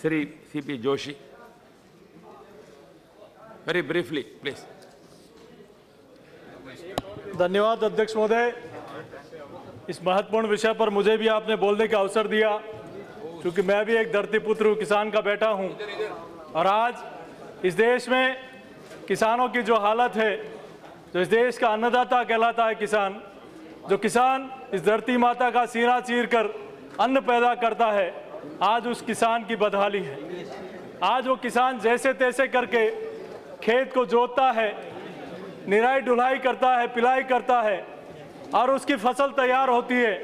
Sri C.P. Joshi. Very briefly, please. धन्यवाद अध्यक्ष महोदय। इस महत्वपूर्ण विषय पर मुझे भी आपने बोलने का अवसर दिया, क्योंकि मैं भी एक धरतीपुत्र हूँ, किसान का बेटा हूँ। और आज इस देश में किसानों की जो हालत है, जो इस देश का अन्नदाता कहलाता है किसान, जो किसान इस धरती माता का सीना चीर कर अन्न पैदा करता है, आज उस किसान की बदहाली है। आज वो किसान जैसे तैसे करके खेत को जोतता है, निराई ढुलाई करता है, पिलाई करता है और उसकी फसल तैयार होती है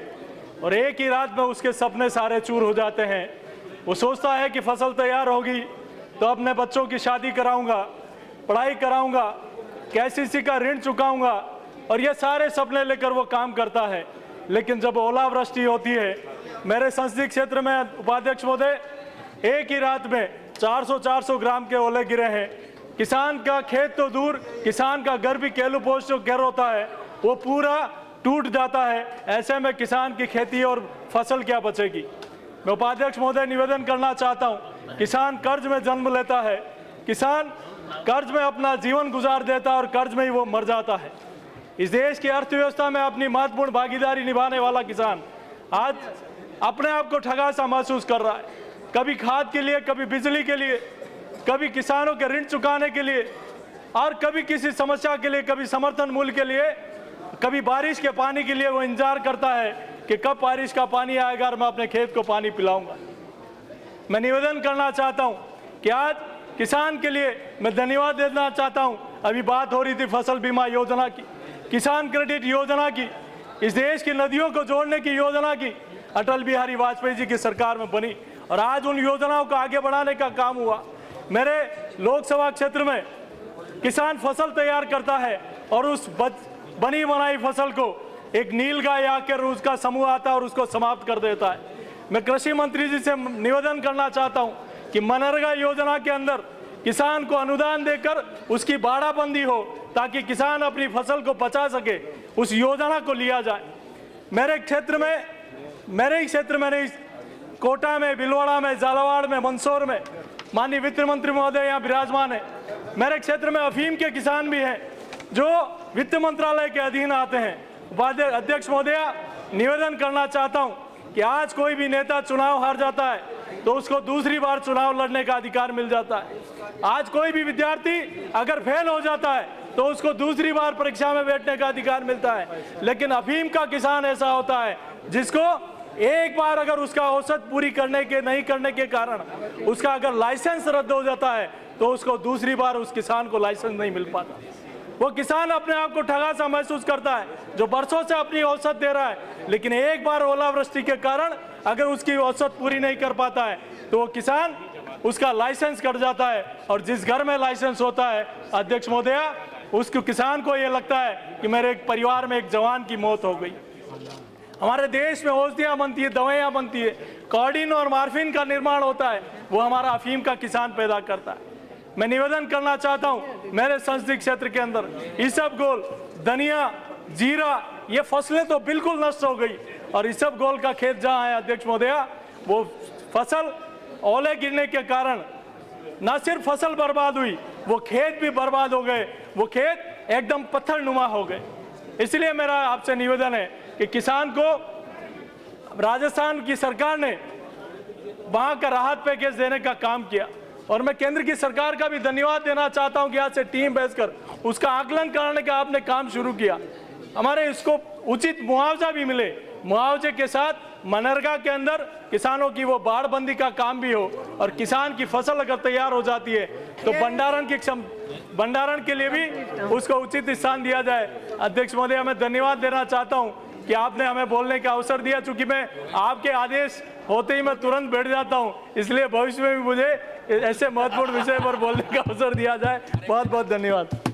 और एक ही रात में उसके सपने सारे चूर हो जाते हैं। वो सोचता है कि फसल तैयार होगी तो अपने बच्चों की शादी कराऊंगा, पढ़ाई कराऊंगा, केसीसी का ऋण चुकाऊंगा और ये सारे सपने लेकर वो काम करता है। लेकिन जब ओलावृष्टि होती है, मेरे संसदीय क्षेत्र में उपाध्यक्ष महोदय एक ही रात में 400 ग्राम के ओले गिरे हैं। किसान का खेत तो दूर, किसान का घर भी केलू पोस्ट जो घर होता है वो पूरा टूट जाता है। ऐसे में किसान की खेती और फसल क्या बचेगी। मैं उपाध्यक्ष महोदय निवेदन करना चाहता हूं, किसान कर्ज में जन्म लेता है, किसान कर्ज में अपना जीवन गुजार देता है और कर्ज में ही वो मर जाता है। इस देश की अर्थव्यवस्था में अपनी महत्वपूर्ण भागीदारी निभाने वाला किसान आज अपने आप को ठगा सा महसूस कर रहा है। कभी खाद के लिए, कभी बिजली के लिए, कभी किसानों के ऋण चुकाने के लिए और कभी किसी समस्या के लिए, कभी समर्थन मूल्य के लिए, कभी बारिश के पानी के लिए वो इंतजार करता है कि कब बारिश का पानी आएगा और मैं अपने खेत को पानी पिलाऊंगा। मैं निवेदन करना चाहता हूं कि आज किसान के लिए मैं धन्यवाद देना चाहता हूं। अभी बात हो रही थी फसल बीमा योजना की, किसान क्रेडिट योजना की, इस देश की नदियों को जोड़ने की योजना की अटल बिहारी वाजपेयी जी की सरकार में बनी और आज उन योजनाओं को आगे बढ़ाने का काम हुआ। मेरे लोकसभा क्षेत्र में किसान फसल तैयार करता है और उस बनी बनाई फसल को एक नीलगाय आकर उसका समूह आता है और उसको समाप्त कर देता है। मैं कृषि मंत्री जी से निवेदन करना चाहता हूं कि मनरेगा योजना के अंदर किसान को अनुदान देकर उसकी बाड़ाबंदी हो ताकि किसान अपनी फसल को बचा सके, उस योजना को लिया जाए। मेरे ही क्षेत्र में नहीं, कोटा में, भीलवाड़ा में, झालावाड़ में, मंदसौर में माननीय वित्त मंत्री महोदय यहाँ विराजमान है। मेरे क्षेत्र में अफीम के किसान भी हैं जो वित्त मंत्रालय के अधीन आते हैं। अध्यक्ष महोदय निवेदन करना चाहता हूँ कि आज कोई भी नेता चुनाव हार जाता है तो उसको दूसरी बार चुनाव लड़ने का अधिकार मिल जाता है। आज कोई भी विद्यार्थी अगर फेल हो जाता है तो उसको दूसरी बार परीक्षा में बैठने का अधिकार मिलता है। लेकिन अफीम का किसान ऐसा होता है जिसको एक बार अगर उसका औसत पूरी नहीं करने के कारण उसका अगर लाइसेंस रद्द हो जाता है तो उसको दूसरी बार उस किसान को लाइसेंस नहीं मिल पाता। वो किसान अपने आप को ठगा सा महसूस करता है जो बरसों से अपनी औसत दे रहा है, लेकिन एक बार ओलावृष्टि के कारण अगर उसकी औसत पूरी नहीं कर पाता है तो वो किसान उसका लाइसेंस कट जाता है और जिस घर में लाइसेंस होता है अध्यक्ष महोदय, उसको किसान को ये लगता है कि मेरे एक परिवार में एक जवान की मौत हो गई। हमारे देश में औषधियाँ बनती है, दवाइयाँ बनती है, कॉर्डिन और मार्फिन का निर्माण होता है, वो हमारा अफीम का किसान पैदा करता है। मैं निवेदन करना चाहता हूँ, मेरे संसदीय क्षेत्र के अंदर इसबगोल, धनिया, जीरा, ये फसलें तो बिल्कुल नष्ट हो गई और इसबगोल का खेत जहाँ है अध्यक्ष महोदय, वो फसल ओले गिरने के कारण न सिर्फ फसल बर्बाद हुई, वो खेत भी बर्बाद हो गए, वो खेत एकदम पत्थरनुमा हो गए। इसलिए मेरा आपसे निवेदन है कि किसान को राजस्थान की सरकार ने वहाँ का राहत पैकेज देने का काम किया और मैं केंद्र की सरकार का भी धन्यवाद देना चाहता हूँ कि आज से टीम बैठकर उसका आकलन करने का आपने काम शुरू किया। हमारे इसको उचित मुआवजा भी मिले, मुआवजे के साथ मनरेगा के अंदर किसानों की वो बाड़बंदी का काम भी हो और किसान की फसल अगर तैयार हो जाती है तो भंडारण के लिए भी उसको उचित स्थान दिया जाए। अध्यक्ष महोदय, मैं धन्यवाद देना चाहता हूं कि आपने हमें बोलने का अवसर दिया। चूंकि मैं आपके आदेश होते ही मैं तुरंत बैठ जाता हूं, इसलिए भविष्य में भी मुझे ऐसे महत्वपूर्ण विषय पर बोलने का अवसर दिया जाए। बहुत बहुत धन्यवाद।